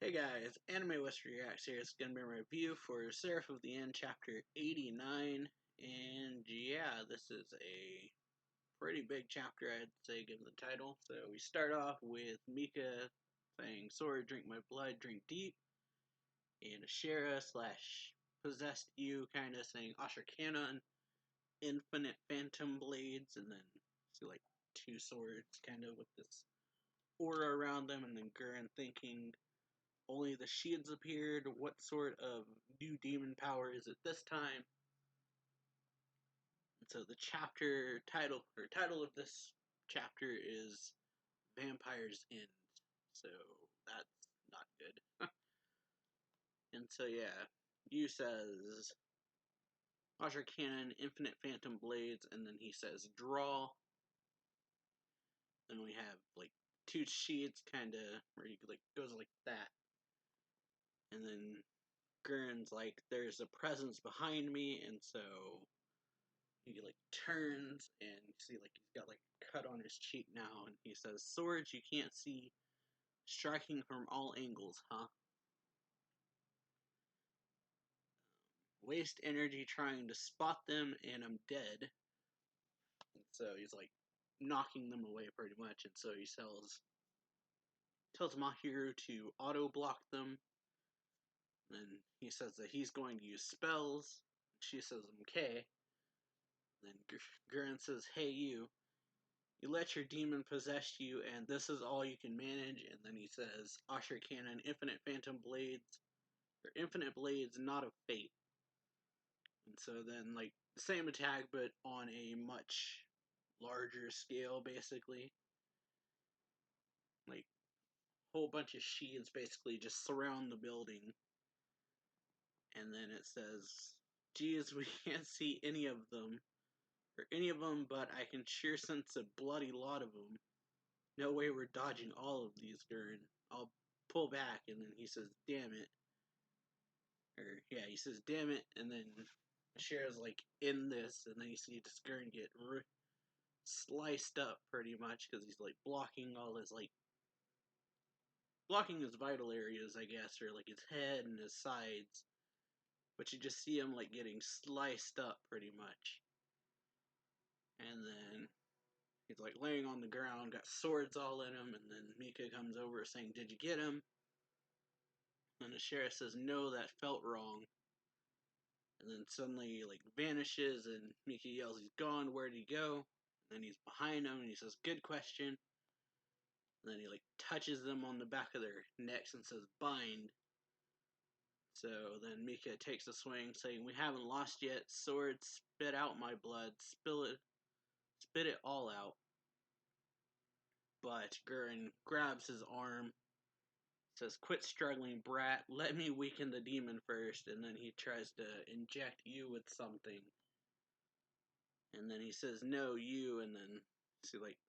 Hey guys, Anime West Reacts here. It's gonna be a review for Seraph of the End, chapter 89. And yeah, this is a pretty big chapter, I'd say, given the title. So we start off with Mika saying, "Sword, drink my blood, drink deep." And Ashera slash possessed you kind of saying, "Asher Cannon, infinite phantom blades." And then see like two swords kind of with this aura around them. And then Gurren thinking, only the shields appeared. What sort of new demon power is it this time? And so the chapter title of this chapter is Vampire's End. So that's not good. And so yeah, Yu says Asher Cannon, Infinite Phantom Blades, and then he says draw. Then we have like two sheets kinda where you like goes like that. And then Gurren's like, there's a presence behind me, and so he like turns and you see like he's got like a cut on his cheek now, and he says, "Swords you can't see, striking from all angles, huh? Waste energy trying to spot them, and I'm dead." And so he's like knocking them away pretty much, and so he tells Mahiru to auto block them. And he says that he's going to use spells. She says, "Okay." Then Gurren says, "Hey you let your demon possess you, and this is all you can manage." And then he says, Asher Cannon, Infinite Phantom Blades, or Infinite Blades, not of Fate. And so then, like, the same attack, but on a much larger scale, basically. Like, whole bunch of shields basically just surround the building. And then it says, "Geez, we can't see any of them, but I can sure sense a bloody lot of them. No way we're dodging all of these, Gurren. I'll pull back." And then he says, "Damn it." Or, yeah, he says, "Damn it." And then Cher's like, "In this." And then you see this Gurren get sliced up pretty much because he's like blocking all his, like, blocking his vital areas, I guess, or like his head and his sides. But you just see him like getting sliced up pretty much. And then he's like laying on the ground, got swords all in him, and then Mika comes over saying, "Did you get him?" And the sheriff says, "No, that felt wrong." And then suddenly he like vanishes, and Mika yells, "He's gone, where'd he go?" And then he's behind him, and he says, "Good question." And then he like touches them on the back of their necks and says, "Bind." So then Mika takes a swing, saying, "We haven't lost yet. Sword, spit out my blood, spit it all out." But Gurren grabs his arm, says, "Quit struggling, brat. Let me weaken the demon first." And then he tries to inject you with something. And then he says, "No, you." And then see, like,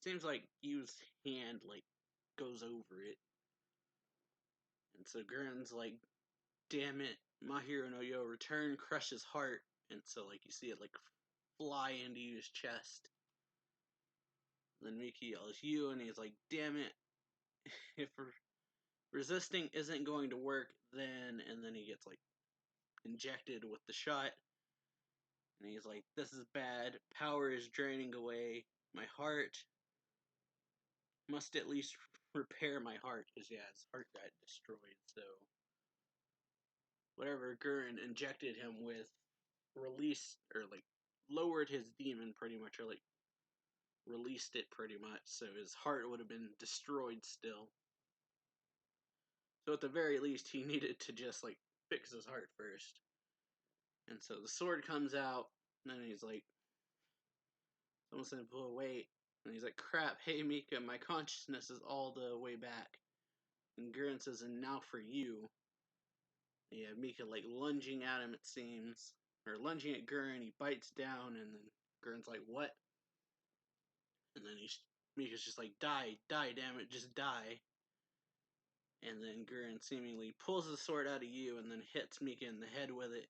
seems like Yu's hand like goes over it. And so Gurren's like, "Damn it, my hero no yo, return, crush his heart." And so like you see it like fly into Yu's chest. And then Miki yells, "You," and he's like, "Damn it, if resisting isn't going to work, then." And then he gets like injected with the shot. And he's like, "This is bad. Power is draining away. My heart must at least repair my heart." Because, yeah, his heart got destroyed. So, whatever Gurren injected him with released, or like, lowered his demon pretty much, or like, released it pretty much. So, his heart would have been destroyed still. So, at the very least, he needed to just, like, fix his heart first. And so the sword comes out, and then he's like, someone's gonna pull away. And he's like, "Crap, hey Mika, my consciousness is all the way back." And Gurren says, "And now for you." Yeah, Mika like lunging at him, it seems. Or lunging at Gurren, he bites down, and then Gurren's like, "What?" And then Mika's just like, "Die, die, damn it, just die." And then Gurren seemingly pulls the sword out of you and then hits Mika in the head with it.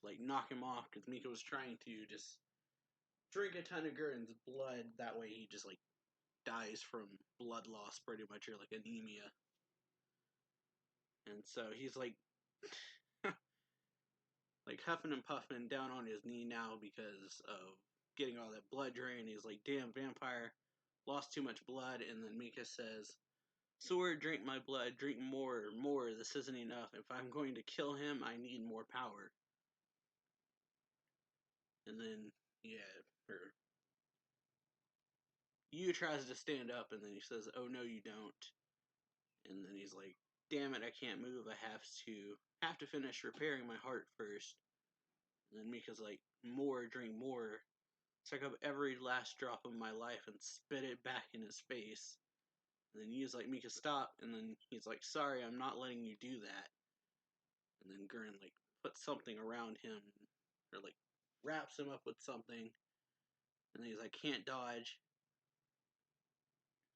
Like, knock him off, because Mika was trying to just drink a ton of Gurren's blood. That way he just, like, dies from blood loss, pretty much, or like anemia. And so he's like huffing and puffing down on his knee now because of getting all that blood drain. He's like, damn, vampire, lost too much blood. And then Mika says, sword, drink my blood, drink more, more, this isn't enough. If I'm going to kill him, I need more power. And then, Yu tries to stand up, and then he says, oh no you don't. And then he's like, damn it, I can't move, I have to finish repairing my heart first. And then Mika's like, more, drink more. Suck up every last drop of my life and spit it back in his face. And then Yu's like, Mika, stop. And then he's like, sorry, I'm not letting you do that. And then Gurren like puts something around him, or like wraps him up with something. And then he's like, can't dodge.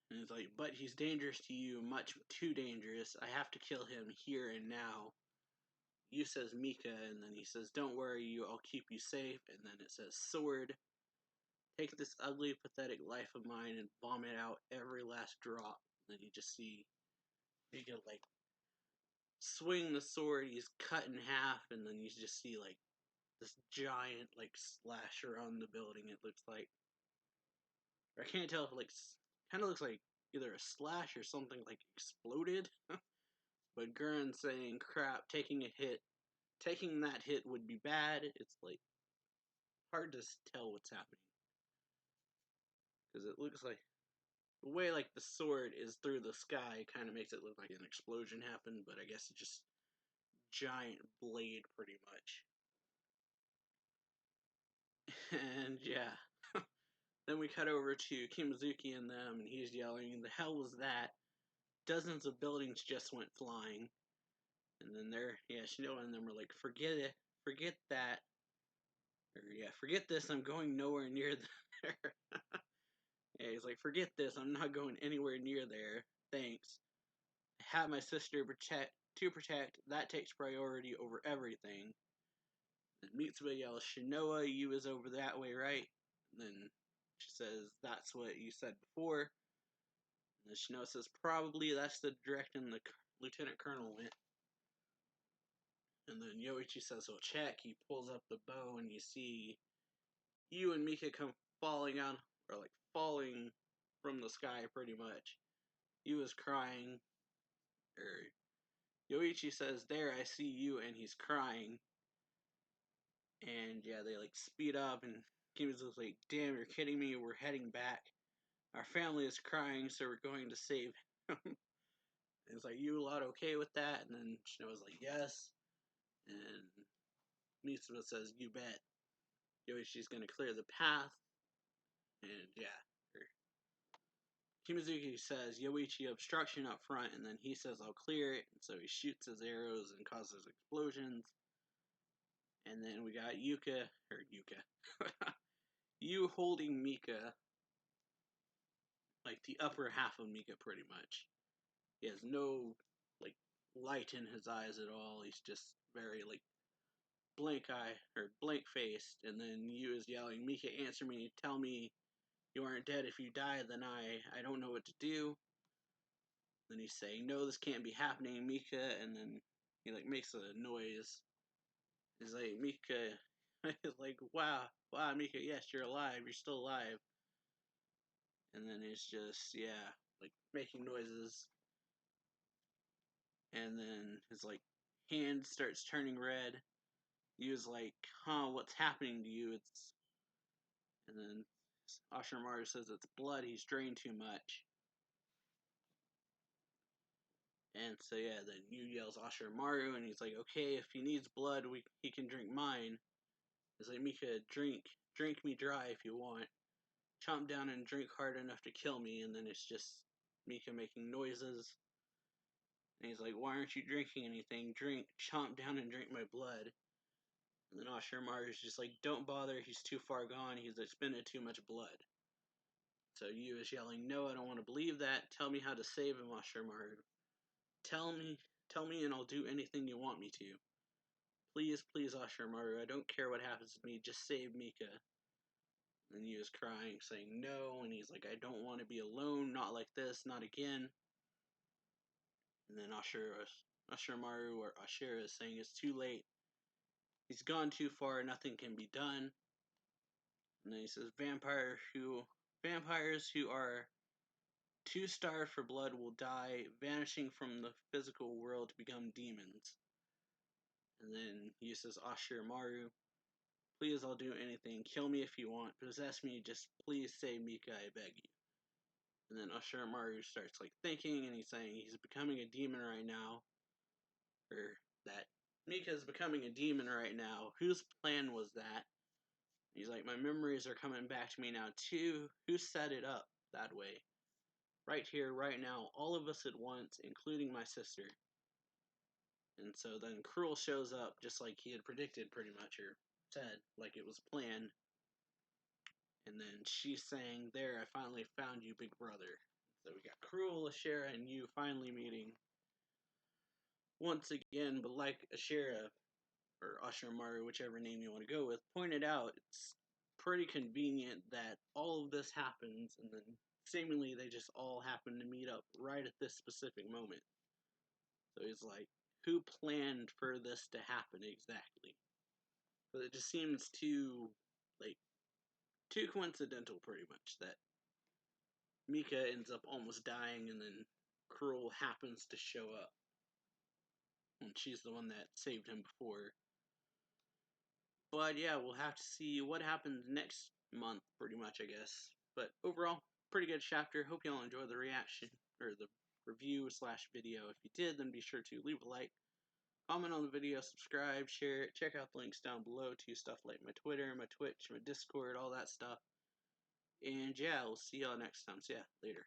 And he's like, but he's dangerous to you, much too dangerous. I have to kill him here and now. Yu says Mika, and then he says, don't worry, you, I'll keep you safe. And then it says, sword. Take this ugly, pathetic life of mine and vomit out every last drop. And then you just see Mika like swing the sword, he's cut in half, and then you just see like this giant like slash around the building. It looks like, or I can't tell if it like kind of looks like either a slash or something like exploded. But Gurren saying, crap, taking that hit would be bad. It's like hard to tell what's happening because it looks like the way like the sword is through the sky kind of makes it look like an explosion happened, but I guess it's just giant blade pretty much. And yeah, then we cut over to Kimazuki and them, and he's yelling, the hell was that? Dozens of buildings just went flying. And then Shino and them were like, forget that. Or forget this, I'm going nowhere near there. Yeah, he's like, forget this, I'm not going anywhere near there. Thanks. I have my sister to protect, that takes priority over everything. And Mitsuba yells, Shinoa, you is over that way, right? And then she says, that's what you said before. And then Shinoa says, probably that's the direction the lieutenant colonel went. And then Yoichi says, well, check. He pulls up the bow, and you see Yu and Mika come falling out, or like falling from the sky pretty much. Yu is crying, or Yoichi says, there, I see you, and he's crying. And yeah, they like speed up, and Kimizu's like, damn, you're kidding me, we're heading back. Our family is crying, so we're going to save him. And it's like, you a lot okay with that? And then Shinoa's like, yes. And Mitsuba says, you bet. Yoichi's gonna clear the path. And yeah. Kimazuki says, Yoichi, obstruction up front, and then he says, I'll clear it. And so he shoots his arrows and causes explosions. And then we got Yuka. Yu holding Mika, like the upper half of Mika pretty much. He has no like light in his eyes at all. He's just very like blank faced. And then Yu is yelling, Mika, answer me, tell me you aren't dead. If you die, then I don't know what to do. Then he's saying, no, this can't be happening, Mika. And then he like makes a noise. He's like, Mika, he's like, wow, Mika, yes, you're alive. You're still alive. And then it's just, like making noises. And then his like hand starts turning red. He was like, huh, what's happening to you? And then Ashimaru says it's blood, he's drained too much. And so then Yu yells Ashimaru, and he's like, okay, if he needs blood, he can drink mine. He's like, Mika, drink me dry if you want. Chomp down and drink hard enough to kill me. And then it's just Mika making noises. And he's like, why aren't you drinking anything? Drink, chomp down and drink my blood. And then Ashimaru's just like, don't bother, he's too far gone, he's expended too much blood. So Yu is yelling, no, I don't want to believe that. Tell me how to save him, Ashimaru. Tell me and I'll do anything you want me to. Please, Ashimaru, I don't care what happens to me, just save Mika. And he was crying, saying no, and he's like, I don't want to be alone, not like this, not again. And then Ashiramaru or Ashira is saying it's too late. He's gone too far, nothing can be done. And then he says, vampires who are too starved for blood will die, vanishing from the physical world to become demons. And then he says, Ashiramaru, please, I'll do anything. Kill me if you want. Possess me. Just please save Mika, I beg you. And then Ashiramaru starts thinking, and he's saying he's becoming a demon right now. Or that Mika's becoming a demon right now. Whose plan was that? He's like, my memories are coming back to me now too. Who set it up that way? Right here, right now, all of us at once, including my sister. And so then Cruel shows up just like he had predicted pretty much, or said, like it was planned. And then she's saying, there, I finally found you, big brother. So we got Cruel, Ashera, and you finally meeting once again, but like Ashera, or Ashiramaru, whichever name you want to go with, pointed out, it's pretty convenient that all of this happens, and then seemingly they just all happen to meet up right at this specific moment. So he's like, who planned for this to happen exactly? But it just seems too coincidental, pretty much, that Mika ends up almost dying, and then Cruel happens to show up. And she's the one that saved him before. But yeah, we'll have to see what happens next month, pretty much, I guess. But overall, pretty good chapter. Hope y'all enjoyed the reaction, or the review / video. If you did, then be sure to leave a like, comment on the video, subscribe, share it, check out the links down below to stuff like my Twitter, my Twitch, my Discord, all that stuff. And yeah, we'll see y'all next time. So yeah, later.